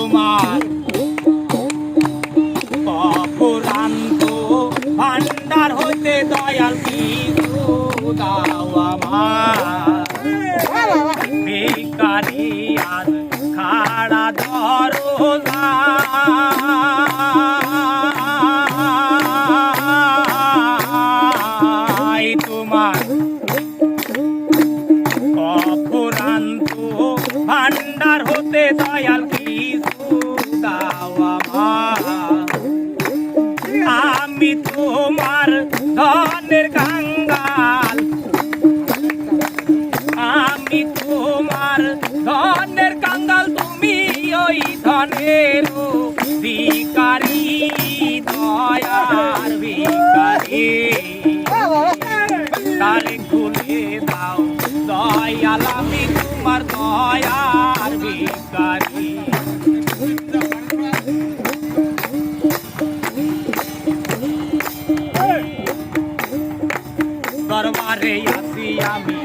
তোমার অফুরান্ত ভান্ডার হইতে দয়াল কিছু দাও আমার ভিখারি আর খাড়া দরজা তোমার অফুরান্ত ভান্ডার হতে দয়াল কিছু দাও আমার আমি তোমার ধনের কাঙ্গাল আমি তোমার ধনের কাঙ্গাল তুমি ওই ধনের ভিখারি দয়ার ভিখারি তারে খুলে দাও দয়াল আমি তোমার দয়ার ভিখারি দরবারে আসি আমি